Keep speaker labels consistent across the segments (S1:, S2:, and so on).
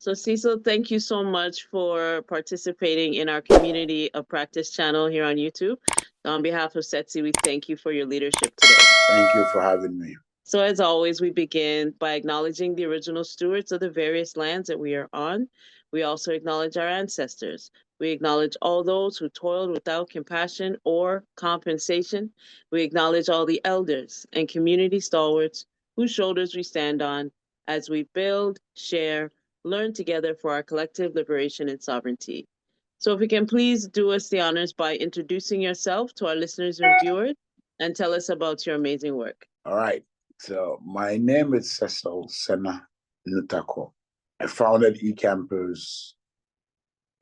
S1: So Cecil, thank you so much for participating in our Community of Practice channel here on YouTube. On behalf of SETSI, we thank you for your leadership today.
S2: Thank you for having me.
S1: So as always, we begin by acknowledging the original stewards of the various lands that we are on. We also acknowledge our ancestors. We acknowledge all those who toiled without compassion or compensation. We acknowledge all the elders and community stalwarts whose shoulders we stand on as we build, share, learn together for our collective liberation and sovereignty. So if you can please do us the honors by introducing yourself to our listeners and viewers and tell us about your amazing work.
S2: All right. So my name is Cecil Senna Nutakor. I founded Ecampus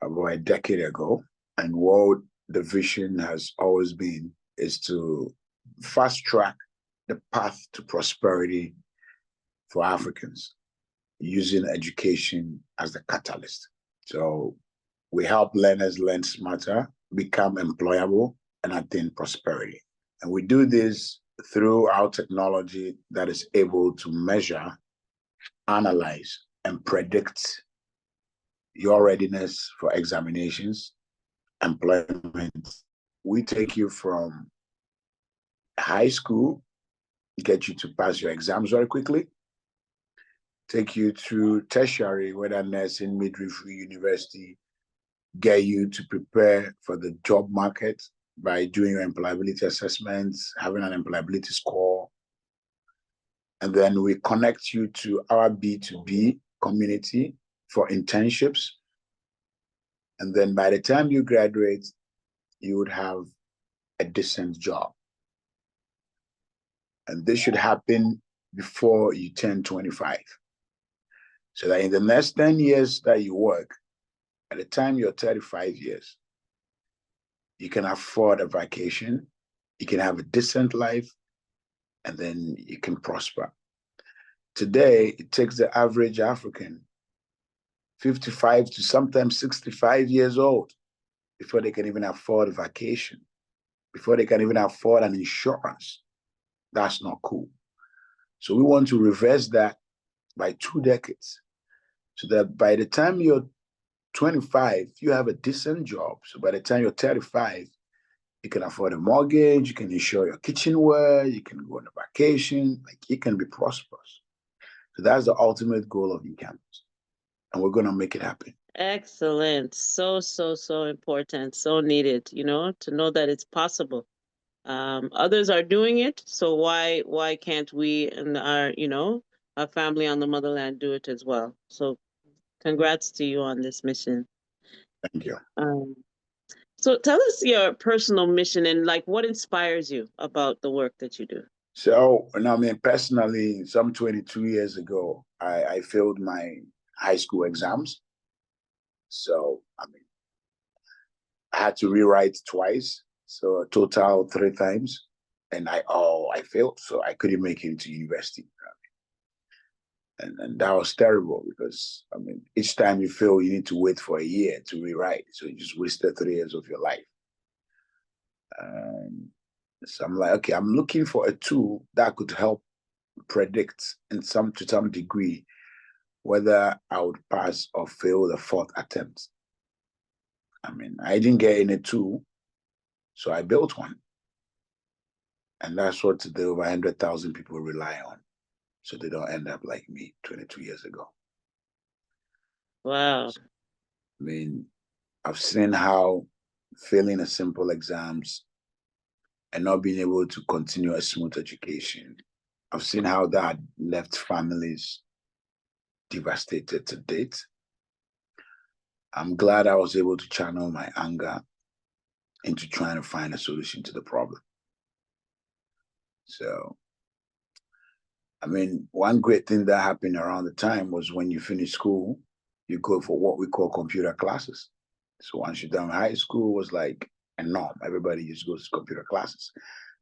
S2: about a decade ago, and what the vision has always been is to fast track the path to prosperity for Africans using education as the catalyst. So we help learners learn smarter, become employable, and attain prosperity. And we do this through our technology that is able to measure, analyze, and predict your readiness for examinations, employment. We take you from high school, get you to pass your exams very quickly, take you through tertiary, whether nursing, midwifery, university, get you to prepare for the job market by doing your employability assessments, having an employability score. And then we connect you to our B2B community for internships. And then by the time you graduate, you would have a decent job. And this should happen before you turn 25. So that in the next 10 years that you work, at the time you're 35 years, you can afford a vacation, you can have a decent life, and then you can prosper. Today, it takes the average African 55 to sometimes 65 years old before they can even afford a vacation, before they can even afford an insurance. That's not cool. So we want to reverse that by 2 decades, so that by the time you're 25, you have a decent job. So by the time you're 35, you can afford a mortgage, you can insure your kitchenware, you can go on a vacation, like you can be prosperous. So that's the ultimate goal of Ecampus. And we're going to make it happen.
S1: Excellent. So, so, so important. So needed, to know that it's possible. Others are doing it. So why can't we and our family on the motherland do it as well? So congrats to you on this mission.
S2: Thank you.
S1: So tell us your personal mission and like what inspires you about the work that you do.
S2: So, personally, some 22 years ago, I failed my high school exams. So, I had to rewrite twice. So a total 3 times. And I failed. So I couldn't make it to university. And that was terrible because, each time you fail, you need to wait for a year to rewrite. So you just wasted 3 years of your life. So I'm like, okay, I'm looking for a tool that could help predict to some degree whether I would pass or fail the 4th attempt. I didn't get any tool, so I built one. And that's what the over 100,000 people rely on, so they don't end up like me 22 years ago.
S1: Wow.
S2: I've seen how failing a simple exams and not being able to continue a smooth education, I've seen how that left families devastated to date. I'm glad I was able to channel my anger into trying to find a solution to the problem. So, one great thing that happened around the time was when you finish school, you go for what we call computer classes. So once you're done high school, it was like a norm. Everybody just goes to computer classes.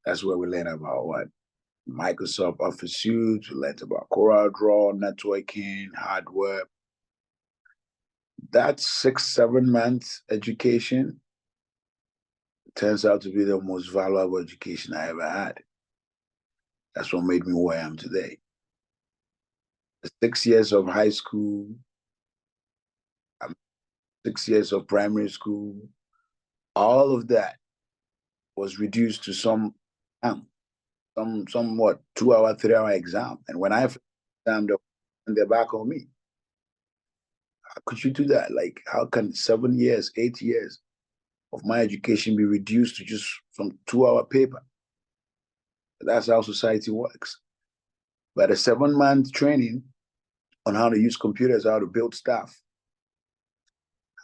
S2: That's where we learn about what Microsoft Office Suite, we learned about CorelDRAW, networking, hardware. That 6-7 months education turns out to be the most valuable education I ever had. That's what made me who I am today. The 6 years of high school 6 years of primary school, all of that was reduced to somewhat 2-hour, 3-hour exam. And when I exam, they're back on me. How could you do that? Like, how can 7 years, 8 years of my education be reduced to just from 2-hour paper? That's how society works. But a 7-month training on how to use computers, how to build stuff,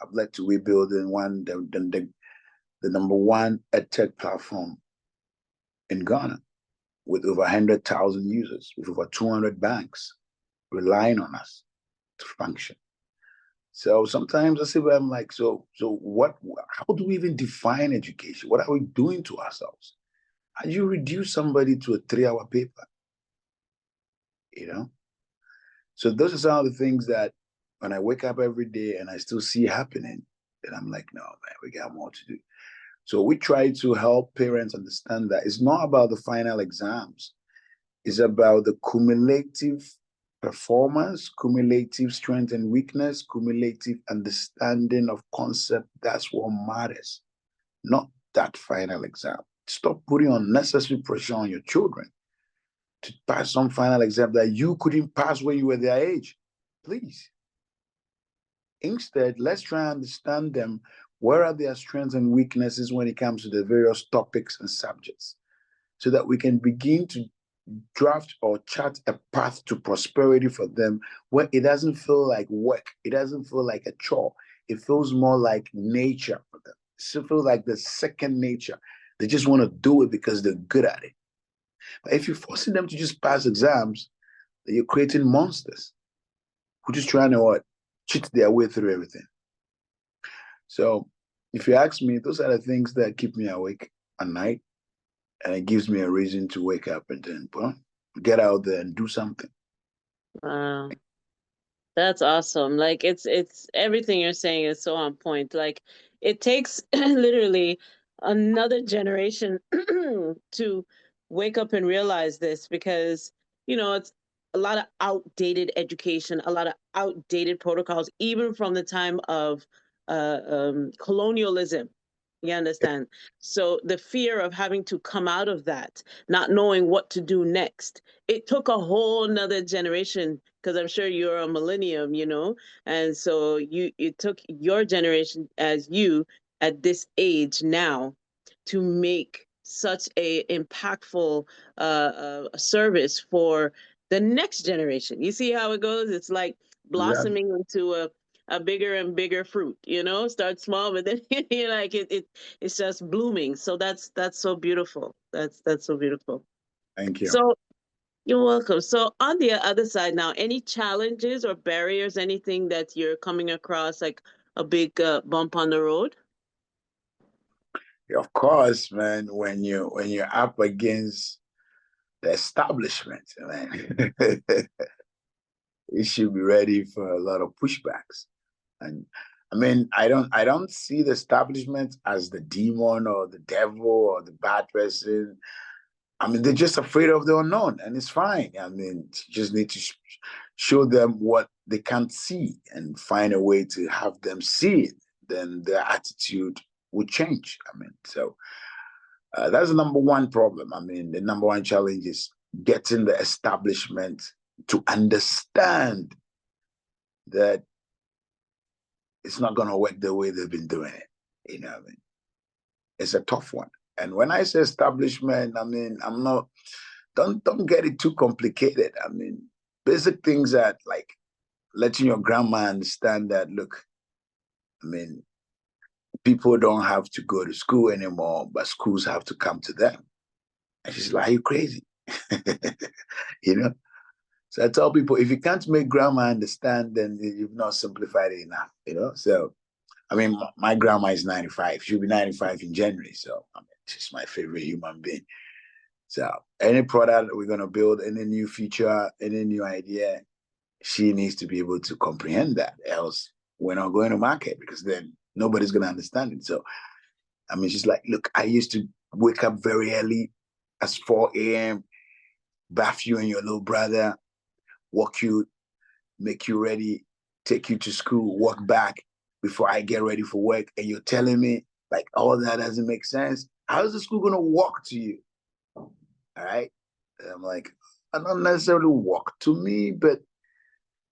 S2: have led to we building the number one edtech platform in Ghana with over 100,000 users, with over 200 banks relying on us to function. So sometimes I say, well, I'm like, so what? How do we even define education? What are we doing to ourselves? How do you reduce somebody to a 3-hour paper? You know? So those are some of the things that when I wake up every day and I still see happening, then I'm like, no, man, we got more to do. So we try to help parents understand that it's not about the final exams. It's about the cumulative performance, cumulative strength and weakness, cumulative understanding of concept. That's what matters, not that final exam. Stop putting unnecessary pressure on your children to pass some final exam that you couldn't pass when you were their age. Please. Instead, let's try and understand them. Where are their strengths and weaknesses when it comes to the various topics and subjects, so that we can begin to draft or chart a path to prosperity for them where it doesn't feel like work. It doesn't feel like a chore. It feels more like nature for them. It feels like the second nature. They just want to do it because they're good at it. But if you're forcing them to just pass exams, then you're creating monsters who just trying to cheat their way through everything. So if you ask me, those are the things that keep me awake at night. And it gives me a reason to wake up and then get out there and do something.
S1: Wow. That's awesome. Like it's everything you're saying is so on point. Like it takes literally another generation to wake up and realize this because, it's a lot of outdated education, a lot of outdated protocols, even from the time of colonialism. You understand? So the fear of having to come out of that, not knowing what to do next, it took a whole nother generation because I'm sure you're a millennium, and so it took your generation as you at this age now to make such a impactful service for the next generation. You see how it goes? It's like
S2: Yeah.
S1: blossoming into a bigger and bigger fruit. Start small, but then you're like it's just blooming. So that's so beautiful. That's so beautiful.
S2: Thank you.
S1: So you're welcome. So on the other side now, any challenges or barriers, anything that you're coming across, like a big bump on the road?
S2: Of course, man, when you're up against the establishment, man, you should be ready for a lot of pushbacks. And I mean, I don't see the establishment as the demon or the devil or the bad person. I mean, they're just afraid of the unknown, and it's fine. I mean, you just need to show them what they can't see and find a way to have them see it. Then their attitude would change. I mean, so that's the number one problem. I mean, the number one challenge is getting the establishment to understand that it's not going to work the way they've been doing it. You know what I mean? It's a tough one. And when I say establishment, I mean, I'm not, don't get it too complicated. I mean, basic things that like letting your grandma understand that, look, I mean, people don't have to go to school anymore, but schools have to come to them. And she's like, are you crazy? You know? So I tell people, if you can't make grandma understand, then you've not simplified it enough, So, I mean, my grandma is 95. She'll be 95 in January. So, I mean, she's my favorite human being. So, any product that we're going to build, any new feature, any new idea, she needs to be able to comprehend that. Else, we're not going to market because then nobody's going to understand it. So, I mean, she's like, look, I used to wake up very early as 4 a.m., bath you and your little brother, walk you, make you ready, take you to school, walk back. before I get ready for work, and you're telling me like all that doesn't make sense. How is the school gonna walk to you? All right. And I'm like, I don't necessarily walk to me, but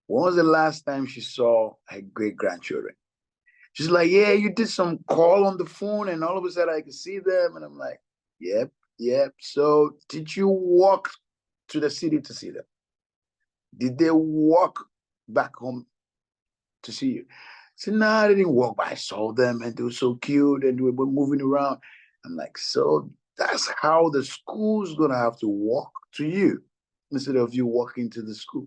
S2: when was the last time she saw her great grandchildren? She's like, yeah, you did some call on the phone, and all of a sudden I can see them. And I'm like, yep, yep. So did you walk to the city to see them? Did they walk back home to see you? So no, I didn't walk, but I saw them and they were so cute and we were moving around. I'm like, so that's how the school's gonna have to walk to you instead of you walking to the school.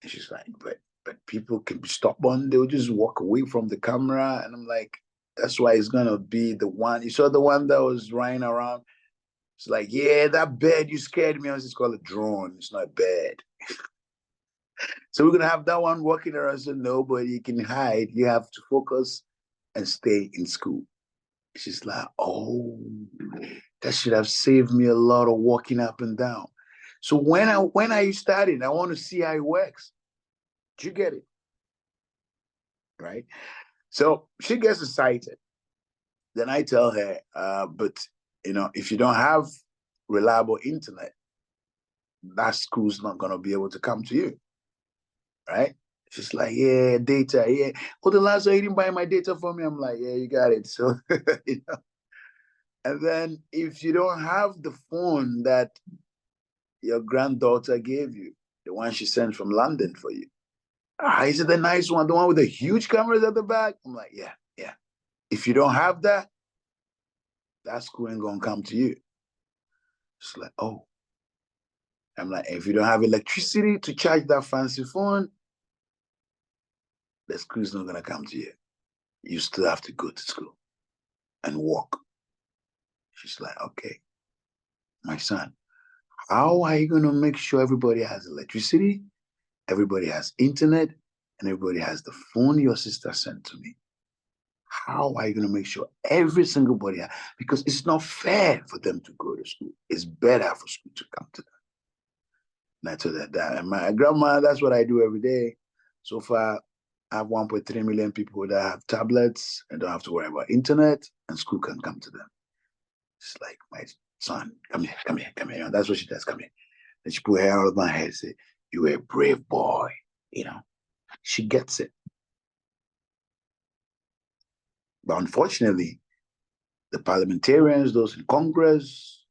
S2: And she's like, but people can be stubborn, they'll just walk away from the camera. And I'm like, that's why it's gonna be the one. You saw the one that was running around. It's like, yeah, that bird, you scared me. I was just called a drone. It's not a bird. So we're gonna have that one walking around so nobody can hide. You have to focus and stay in school. She's like, oh, that should have saved me a lot of walking up and down. So when are you starting? I want to see how it works. Do you get it? Right? So she gets excited. Then I tell her, but if you don't have reliable internet, that school's not gonna be able to come to you. Right? She's like, yeah, data, yeah. Oh, the last year you didn't buy my data for me. I'm like, yeah, you got it. So, And then if you don't have the phone that your granddaughter gave you, the one she sent from London for you, is it the nice one, the one with the huge cameras at the back? I'm like, yeah, yeah. If you don't have that, that school ain't gonna come to you. It's like, oh. I'm like, if you don't have electricity to charge that fancy phone, the school's not gonna come to you. You still have to go to school and walk. She's like, okay, my son, how are you gonna make sure everybody has electricity, everybody has internet, and everybody has the phone your sister sent to me? How are you gonna make sure every single body has? Because it's not fair for them to go to school. It's better for school to come to them. And I told her that. And my grandma, that's what I do every day. So far, I have 1.3 million people that have tablets and don't have to worry about internet, and school can come to them. It's like, my son, come here, come here, come here. And that's what she does, come here. And she put her hair on my head and say, you're a brave boy. She gets it. But unfortunately, the parliamentarians, those in Congress,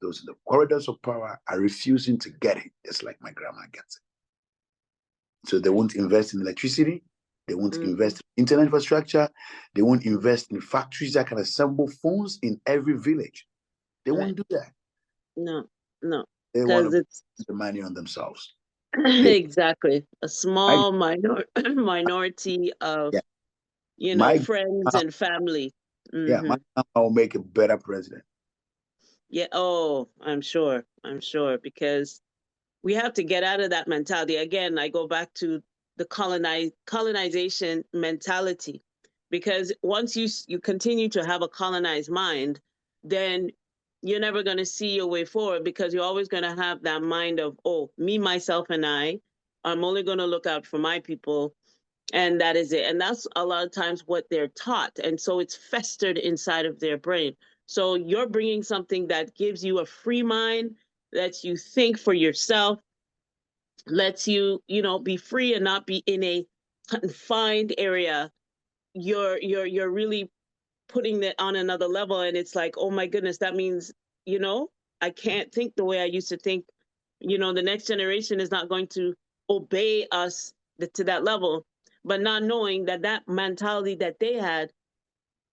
S2: those in the corridors of power are refusing to get it, just like my grandma gets it. So they won't invest in electricity. They won't invest in internet infrastructure. They won't invest in factories that can assemble phones in every village. They won't do that.
S1: No.
S2: They want to put the money on themselves.
S1: Exactly. A small minority of, friends and family.
S2: Yeah, my grandma will make a better president.
S1: Yeah. Oh, I'm sure, because we have to get out of that mentality. Again, I go back to the colonization mentality, because once you continue to have a colonized mind, then you're never going to see your way forward, because you're always going to have that mind of, oh, me, myself, and I'm only going to look out for my people. And that is it. And that's a lot of times what they're taught. And so it's festered inside of their brain. So you're bringing something that gives you a free mind, lets you think for yourself, lets you, be free and not be in a confined area. You're really putting that on another level. And it's like, oh my goodness, that means, I can't think the way I used to think. The next generation is not going to obey us to that level, but not knowing that that mentality that they had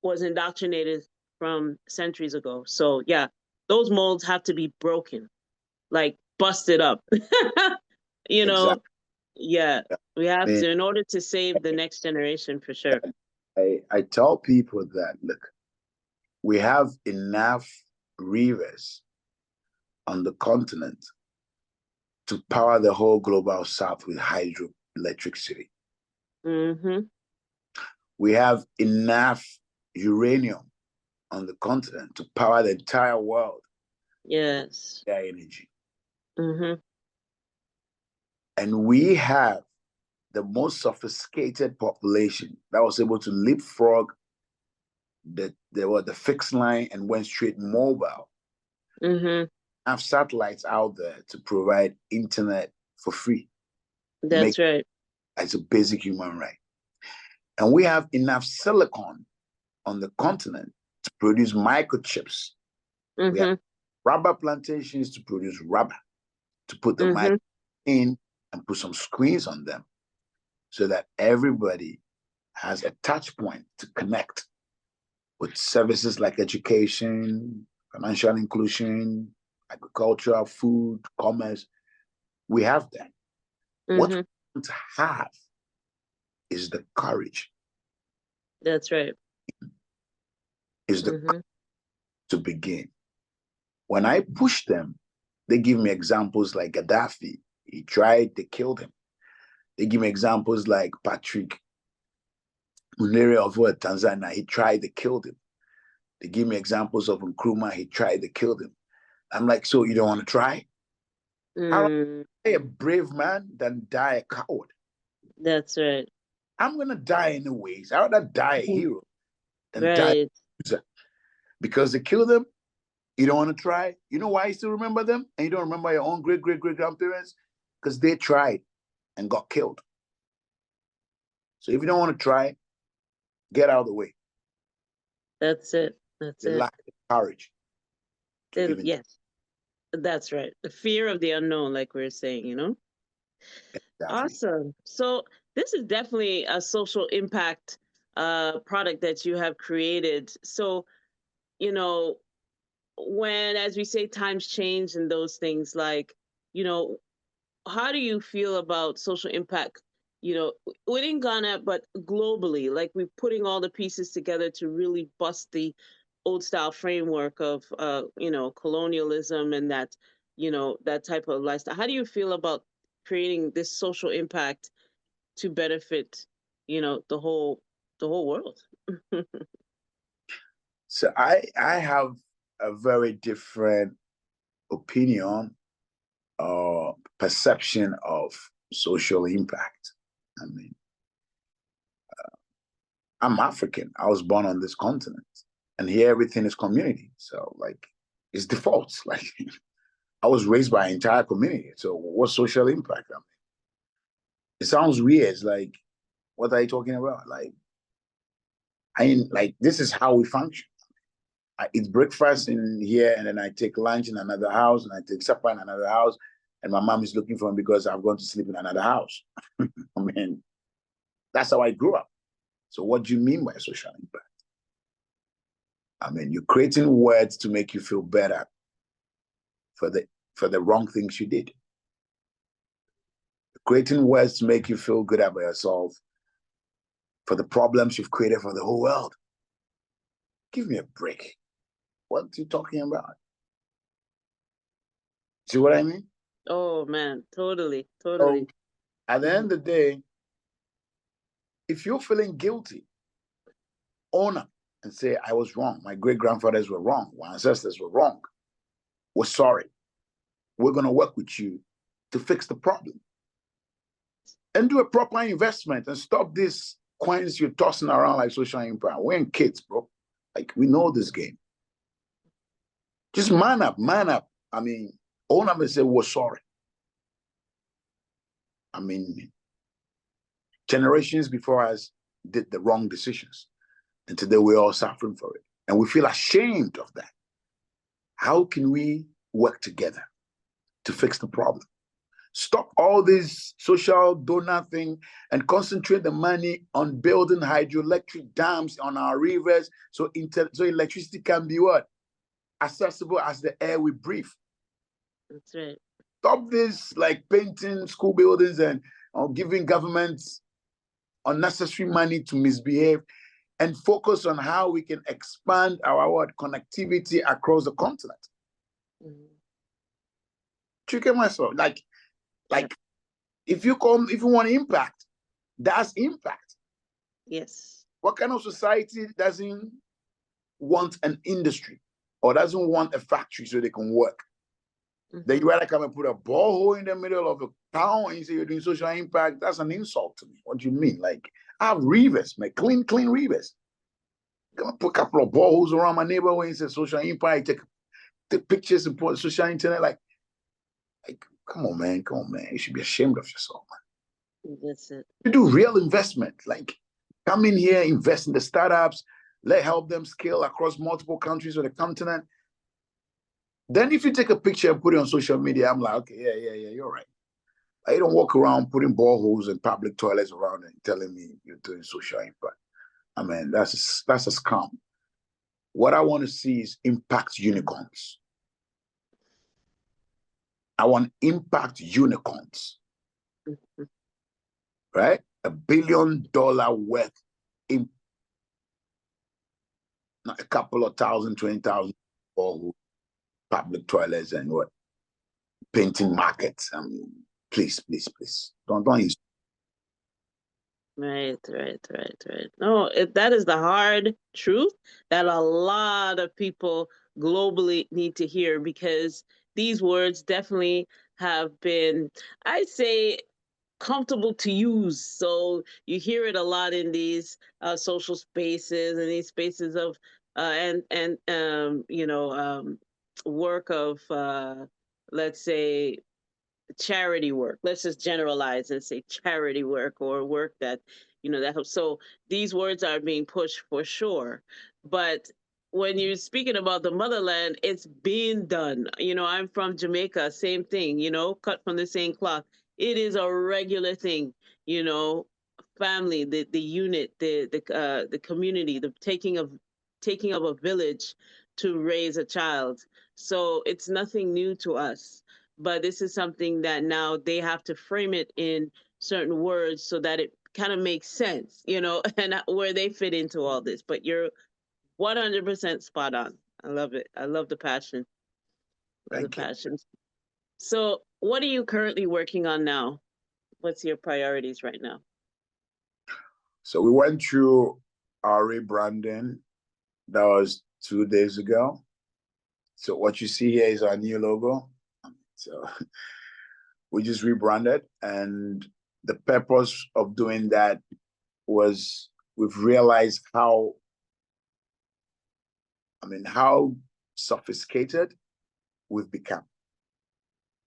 S1: was indoctrinated from centuries ago. So yeah, those molds have to be broken, like busted up.
S2: Exactly.
S1: Yeah, we have to, in order to save the next generation, for sure.
S2: I tell people that, look, we have enough rivers on the continent to power the whole global south with hydroelectricity. We have enough uranium on the continent to power the entire world.
S1: Yes.
S2: Their energy. And we have the most sophisticated population that was able to leapfrog the fixed line and went straight mobile.
S1: Mm-hmm.
S2: Have satellites out there to provide internet for free.
S1: That's right.
S2: It's a basic human right. And we have enough silicon on the continent to produce microchips. We have rubber plantations to produce rubber, to put the mic in and put some screens on them so that everybody has a touch point to connect with services like education, financial inclusion, agriculture, food, commerce. We have that. What we don't have is the courage.
S1: That's right.
S2: Is the courage to begin. When I push them, they give me examples like Gaddafi. He tried, they killed him. They give me examples like Patrick Munere of Tanzania. He tried, they killed him. They give me examples of Nkrumah. He tried, they killed him. I'm like, so you don't want to try? I'd rather die a brave man than die a coward.
S1: That's right.
S2: I'm going to die anyways. I'd rather die a hero than die a loser. Because they killed them, you don't want to try. You know why you still remember them? And you don't remember your own great-great-great-grandparents? Because they tried and got killed. So if you don't want to try, get out of the way.
S1: That's it. That's
S2: they
S1: it.
S2: lack the courage.
S1: Yes, that's right. The fear of the unknown, like we were saying, you know? Exactly. Awesome. So this is definitely a social impact product that you have created. So, you know, when, as we say, times change and those things, like, you know, how do you feel about social impact, you know, within Ghana, but globally, like we're putting all the pieces together to really bust the old style framework of, you know, colonialism and that, you know, that type of lifestyle. How do you feel about creating this social impact to benefit, you know, the whole world?
S2: So I have a very different opinion or perception of social impact. I mean, I'm African. I was born on this continent, and here everything is community. So like, it's default. Like, I was raised by an entire community. So what's social impact? I mean, it sounds weird. It's like, what are you talking about? Like, this is how we function. I eat breakfast in here, and then I take lunch in another house, and I take supper in another house, and my mom is looking for me because I've gone to sleep in another house. I mean, that's how I grew up. So what do you mean by social impact? I mean, you're creating words to make you feel better for the wrong things you did. You're creating words to make you feel good about yourself for the problems you've created for the whole world. Give me a break. What are you talking about? See what I mean?
S1: Oh man, totally.
S2: So at the end of the day, if you're feeling guilty, own up and say, I was wrong. My great-grandfathers were wrong. My ancestors were wrong. We're sorry. We're going to work with you to fix the problem. And do a proper investment and stop these coins you're tossing around like social impact. We ain't kids, bro. Like, we know this game. Just man up, man up. I mean, own up and say, we're sorry. I mean, generations before us did the wrong decisions. And today we're all suffering for it. And we feel ashamed of that. How can we work together to fix the problem? Stop all this social donor thing and concentrate the money on building hydroelectric dams on our rivers so electricity can be what? Accessible as the air we breathe.
S1: That's right.
S2: Stop this like painting school buildings and giving governments unnecessary money to misbehave, and focus on how we can expand our connectivity across the continent. Trick myself. Like, if you want impact, that's impact.
S1: Yes.
S2: What kind of society doesn't want an industry or doesn't want a factory so they can work? Then you rather come and put a borehole in the middle of a town and you say you're doing social impact. That's an insult to me. What do you mean? Like, I have rivers, my clean rivers. Come and put a couple of boreholes around my neighborhood and say social impact. Take pictures and put on social internet. Like, come on, man. You should be ashamed of yourself, man.
S1: That's it.
S2: You do real investment. Like, come in here, invest in the startups, help them scale across multiple countries or the continent. Then if you take a picture and put it on social media, I'm like, okay, yeah, you're right. I don't walk around putting boreholes and public toilets around and telling me you're doing social impact. I mean, that's a scam. What I want to see is impact unicorns. I want impact unicorns. Right? $1 billion worth in not a couple of thousand, 20,000 boreholes, public toilets and what? Painting markets. I mean, please. Don't use.
S1: Right. No, that is the hard truth that a lot of people globally need to hear, because these words definitely have been, I say, comfortable to use. So you hear it a lot in these social spaces and these spaces of work of let's say charity work. Let's just generalize and say charity work, or work that that helps. So these words are being pushed for sure, but when you're speaking about the motherland, it's being done. I'm from Jamaica, same thing, cut from the same cloth. It is a regular thing, family, the unit, the community, the taking of a village to raise a child. So it's nothing new to us, but this is something that now they have to frame it in certain words so that it kind of makes sense, and where they fit into all this. But you're 100% spot on. I love it. I love the passion.
S2: Thank you.
S1: So what are you currently working on now? What's your priorities right now?
S2: So we went through our rebranding. That was 2 days ago. So what you see here is our new logo. So we just rebranded, and the purpose of doing that was we've realized how sophisticated we've become,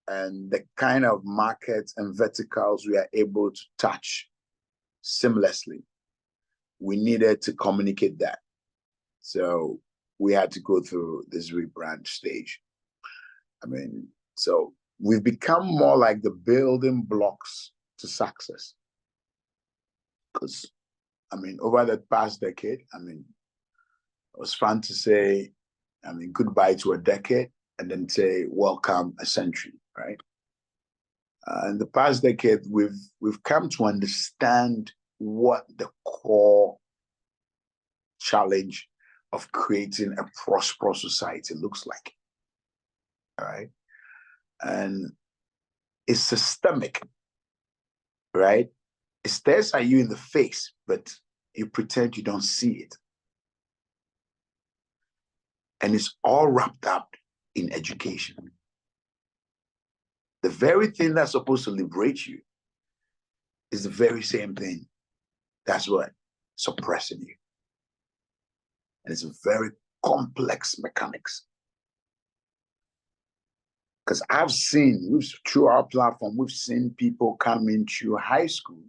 S2: and the kind of markets and verticals we are able to touch seamlessly. We needed to communicate that. So we had to go through this rebrand stage. So we've become more like the building blocks to success. Because, over the past decade, it was fun to say, goodbye to a decade and then say, welcome a century, right? In the past decade, we've come to understand what the core challenge of creating a prosperous society looks like, all right? And it's systemic, right? It stares at you in the face, but you pretend you don't see it. And it's all wrapped up in education. The very thing that's supposed to liberate you is the very same thing that's what suppressing you. And it's a very complex mechanics. Because through our platform, we've seen people come into high school,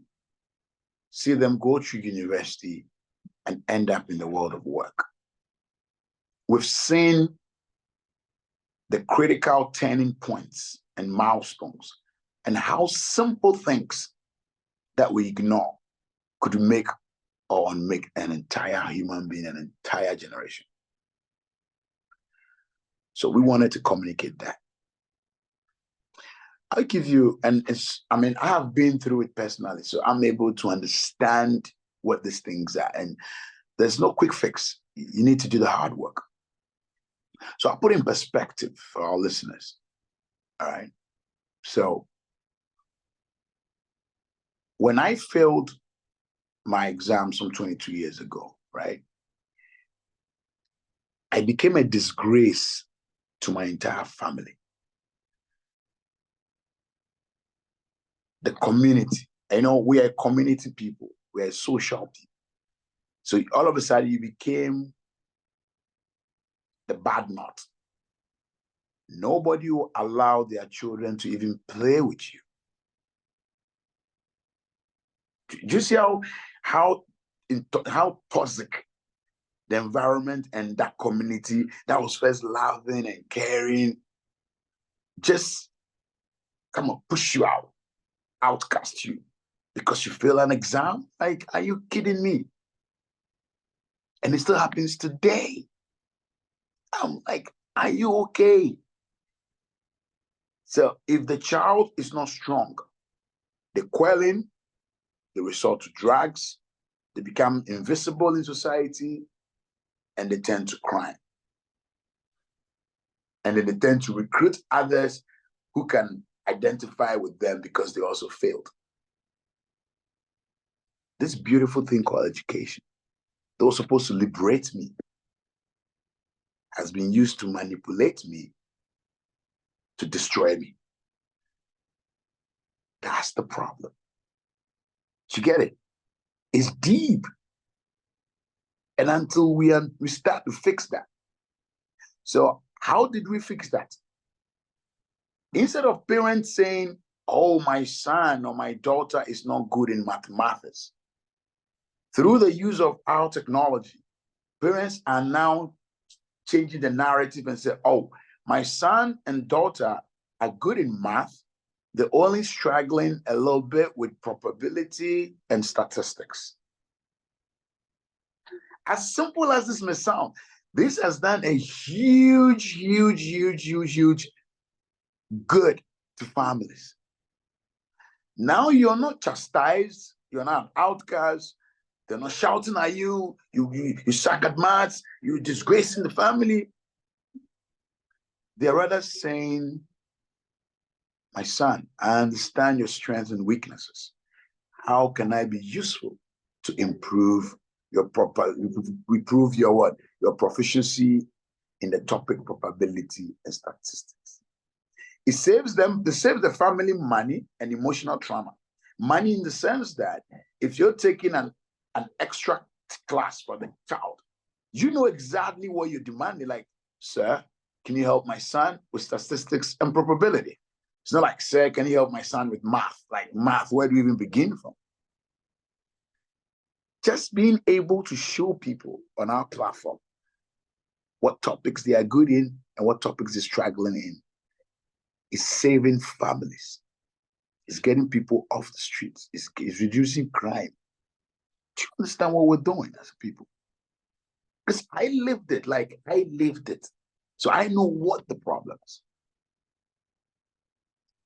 S2: see them go through university, and end up in the world of work. We've seen the critical turning points and milestones, and how simple things that we ignore could make or unmake an entire human being, an entire generation. So we wanted to communicate that. I'll give you, I have been through it personally, so I'm able to understand what these things are. And there's no quick fix. You need to do the hard work. So I'll put in perspective for our listeners. All right. So when I failed my exams some 22 years ago, right, I became a disgrace to my entire family. the community. You know, we are community people. We are social people. So all of a sudden you became the bad nut. Nobody will allow their children to even play with you. Do you see how toxic the environment and that community that was first loving and caring just come and push you out, outcast you because you fail an exam? Like, are you kidding me? And it still happens today. I'm like, are you okay? So if the child is not strong, they quelling, they resort to drugs, they become invisible in society, and they tend to crime. And then they tend to recruit others who can identify with them because they also failed. This beautiful thing called education, that was supposed to liberate me, has been used to manipulate me, to destroy me. That's the problem. You get it? It's deep. And until we start to fix that. So how did we fix that? Instead of parents saying, oh, my son or my daughter is not good in mathematics, through the use of our technology, parents are now changing the narrative and say, oh, my son and daughter are good in math. They're only struggling a little bit with probability and statistics. As simple as this may sound, this has done a huge good to families. Now you're not chastised, you're not an outcast, they're not shouting at you, you suck at maths, you're disgracing the family. They're rather saying, my son, I understand your strengths and weaknesses. How can I be useful to improve your your proficiency in the topic probability and statistics? It saves the family money and emotional trauma. Money in the sense that if you're taking an extra class for the child, you know exactly what you're demanding. Like, sir, can you help my son with statistics and probability? It's not like, sir, can you help my son with math? Like, math, where do you even begin from? Just being able to show people on our platform what topics they are good in and what topics they're struggling in is saving families. It's getting people off the streets. It's reducing crime. Do you understand what we're doing as people? Because I lived it, like I lived it. So I know what the problem is.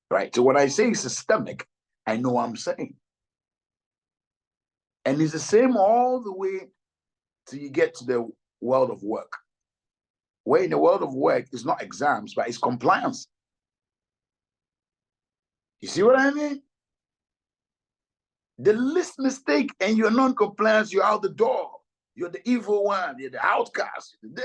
S2: Right? So when I say systemic, I know what I'm saying. And it's the same all the way till you get to the world of work. Where in the world of work, it's not exams, but it's compliance. You see what I mean? The least mistake and you're non-compliance, you're out the door. You're the evil one, you're the outcast. You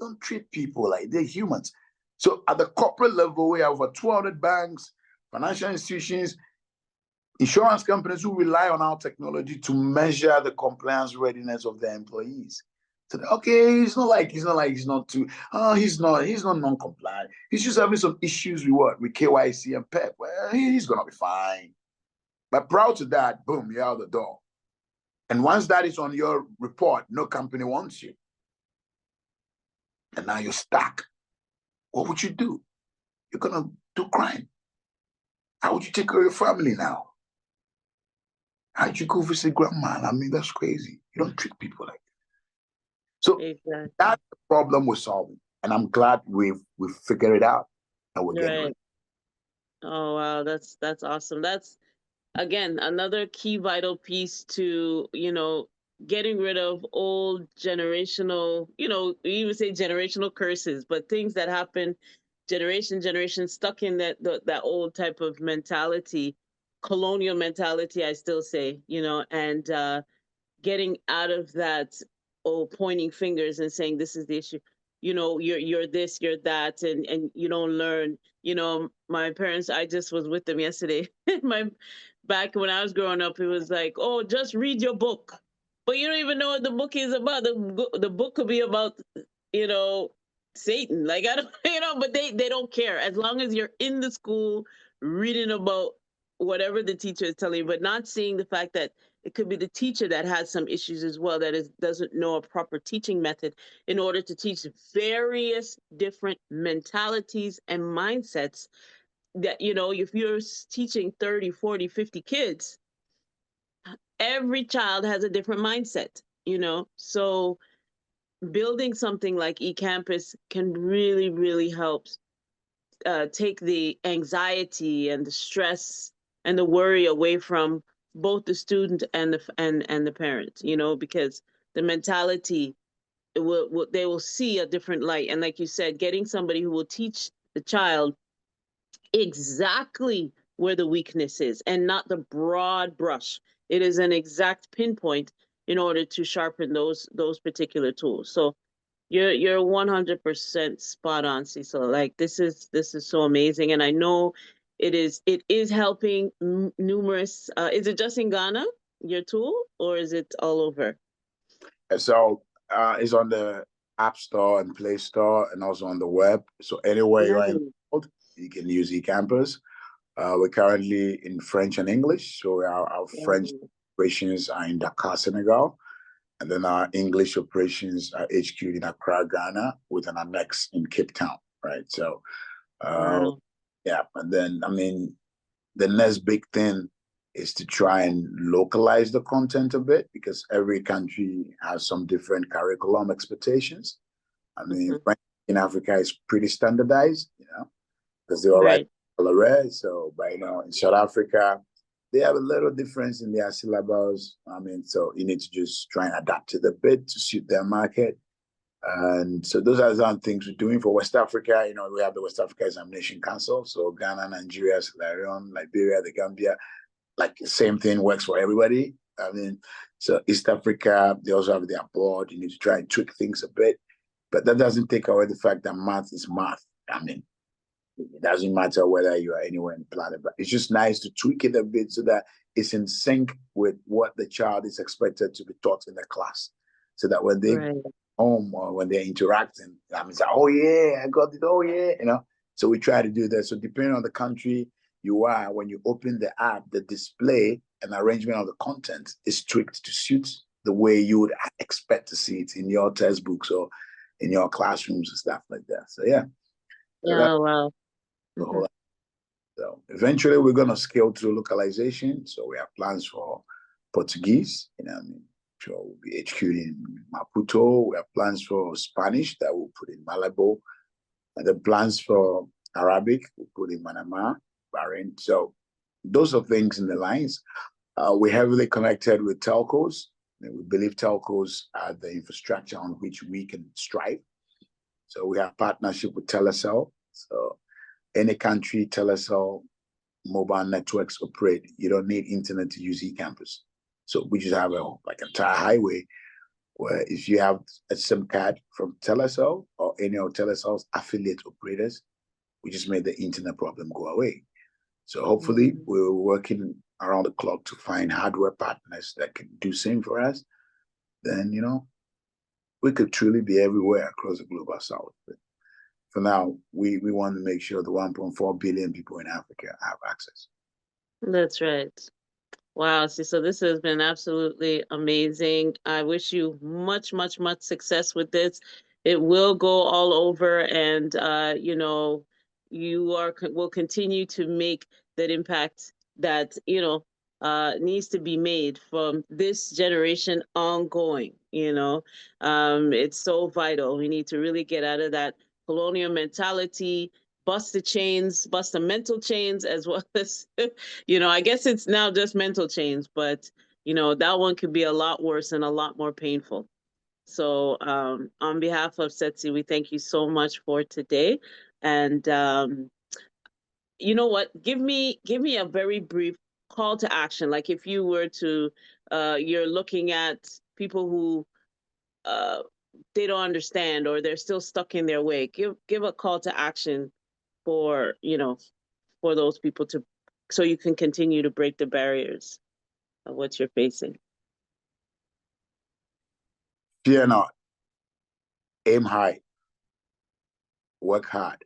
S2: don't treat people like they're humans. So at the corporate level, we have over 200 banks, financial institutions, insurance companies who rely on our technology to measure the compliance readiness of their employees. So, okay, he's not non-compliant. He's just having some issues with what? With KYC and PEP. Well, he's gonna be fine. But prior to that, boom, you're out the door. And once that is on your report, no company wants you. And now you're stuck. What would you do? You're gonna do crime. How would you take care of your family now? How'd you go visit grandma? I mean, that's crazy. You don't treat people like that. So exactly. That's the problem we're solving. And I'm glad we've figured it out and we're getting it.
S1: Oh, wow. That's awesome. That's, again, another key vital piece to, getting rid of old generational, we even say generational curses, but things that happen generation stuck in that old type of mentality, colonial mentality, I still say, and getting out of that pointing fingers and saying this is the issue. you're this, you're that, and you don't learn. My parents, I just was with them yesterday. my Back when I was growing up, it was like, oh, just read your book, but you don't even know what the book is about. The book could be about, you know Satan. Like, I don't, but they don't care as long as you're in the school reading about whatever the teacher is telling you, but not seeing the fact that it could be the teacher that has some issues as well, that doesn't know a proper teaching method in order to teach various different mentalities and mindsets. That, if you're teaching 30, 40, 50 kids, every child has a different mindset. So building something like eCampus can really, really help take the anxiety and the stress and the worry away from both the student and the parent. Because the mentality, they will see a different light. And like you said, getting somebody who will teach the child exactly where the weakness is and not the broad brush. It is an exact pinpoint in order to sharpen those particular tools. So you're 100% spot on, Cecil. Like, this is so amazing, and I know it is helping numerous. Is it just in Ghana, your tool, or is it all over?
S2: So it's on the App Store and Play Store, and also on the web. So anywhere you are in the
S1: Nice.
S2: world, you can use eCampus. We're currently in French and English. So our French
S1: Mm.
S2: operations are in Dakar, Senegal. And then our English operations are HQ'd in Accra, Ghana, with an annex in Cape Town, right? So,
S1: Wow.
S2: yeah. And then, I mean, the next big thing is to try and localize the content a bit, because every country has some different curriculum expectations. I mean,
S1: Hmm.
S2: French in Africa is pretty standardized, because they all write
S1: Right.
S2: red. So, but in South Africa, they have a little difference in their syllables. I mean, so you need to just try and adapt it a bit to suit their market. And so those are some things we're doing for West Africa. We have the West Africa Examination Council. So Ghana, Nigeria, Sierra Leone, Liberia, the Gambia, like the same thing works for everybody. I mean, so East Africa, they also have their board. You need to try and tweak things a bit. But that doesn't take away the fact that math is math. I mean, it doesn't matter whether you are anywhere in the planet, but it's just nice to tweak it a bit so that it's in sync with what the child is expected to be taught in the class. So that when they go
S1: Right.
S2: home or when they're interacting, I mean, it's like, oh yeah, I got it, oh yeah. So we try to do that. So depending on the country you are, when you open the app, the display and arrangement of the content is tweaked to suit the way you would expect to see it in your textbooks or in your classrooms and stuff like that. So yeah. So that's
S1: Yeah. Wow.
S2: the
S1: Hmm.
S2: whole. So eventually we're going to scale through localization. So we have plans for Portuguese, I mean, sure we'll be HQ in Maputo. We have plans for Spanish that we'll put in Malabo. And the plans for Arabic, we'll put in Manama, Bahrain. So those are things in the lines. We're heavily connected with telcos. And we believe telcos are the infrastructure on which we can strive. So we have partnership with Telecel. So any country, Telecel mobile networks operate. You don't need internet to use eCampus. So we just have a entire highway where if you have a SIM card from Telecel or any of Telecel's affiliate operators, we just made the internet problem go away. So hopefully
S1: Hmm.
S2: we're working around the clock to find hardware partners that can do same for us. Then, we could truly be everywhere across the global south. But for now, we want to make sure the 1.4 billion people in Africa have access.
S1: That's right. Wow, so this has been absolutely amazing. I wish you much, much, much success with this. It will go all over, and will continue to make that impact that needs to be made from this generation ongoing. It's so vital. We need to really get out of that colonial mentality, bust the chains, bust the mental chains, as well as I guess it's now just mental chains, but that one could be a lot worse and a lot more painful. So, on behalf of Setsi, we thank you so much for today. And you know what? Give me a very brief call to action. Like, if you were to, you're looking at people who they don't understand or they're still stuck in their way. Give a call to action for, for those people to, so you can continue to break the barriers of what you're facing.
S2: Fear not. Aim high. Work hard.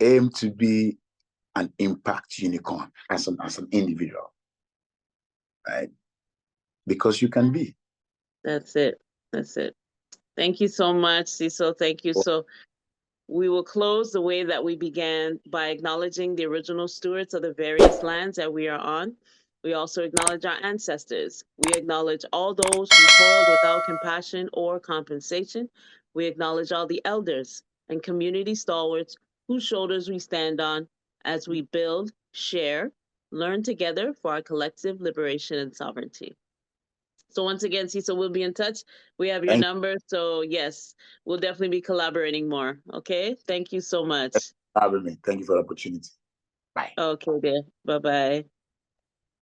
S2: Aim to be an impact unicorn as an individual, right? Because you can be.
S1: That's it. That's it. Thank you so much, Cecil. Thank you. So we will close the way that we began by acknowledging the original stewards of the various lands that we are on. We also acknowledge our ancestors. We acknowledge all those who toiled without compassion or compensation. We acknowledge all the elders and community stalwarts whose shoulders we stand on as we build, share, learn together for our collective liberation and sovereignty. So once again, Cecil, we'll be in touch. We have your number. So yes, we'll definitely be collaborating more. Okay. Thank you so much.
S2: Thank you for the opportunity. Bye.
S1: Okay, dear. Bye-bye.